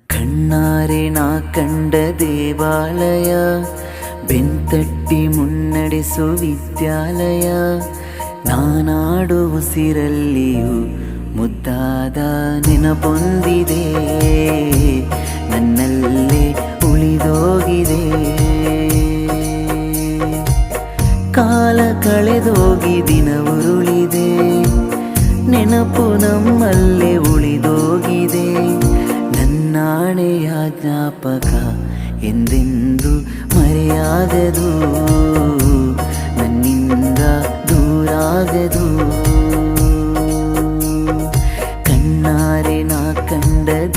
ಕಣ್ಣಾರೆ ನಾ ಕಂಡ ದೇವಾಲಯ, ಬೆಂತಟ್ಟಿ ಮುನ್ನಡೆಸು ವಿದ್ಯಾಲಯ. ನಾನಾಡು ಉಸಿರಲ್ಲಿಯೂ ಮುದ್ದಾದ ನೆನಪೊಂದಿದೆ, ನನ್ನಲ್ಲೇ ಉಳಿದೋಗಿದೆ. ಕಾಲ ಕಳೆದೋಗಿ ದಿನ ಉರುಳಿದೆ, ನೆನಪು ನಮ್ಮಲ್ಲೇ ಉಳಿದೋಗಿದೆ. ನನ್ನಾಣೆಯ ಜ್ಞಾಪಕ ಎಂದೆಂದು ಮರೆಯಾಗದು, ನನ್ನಿಂದ ದೂರಾಗದು.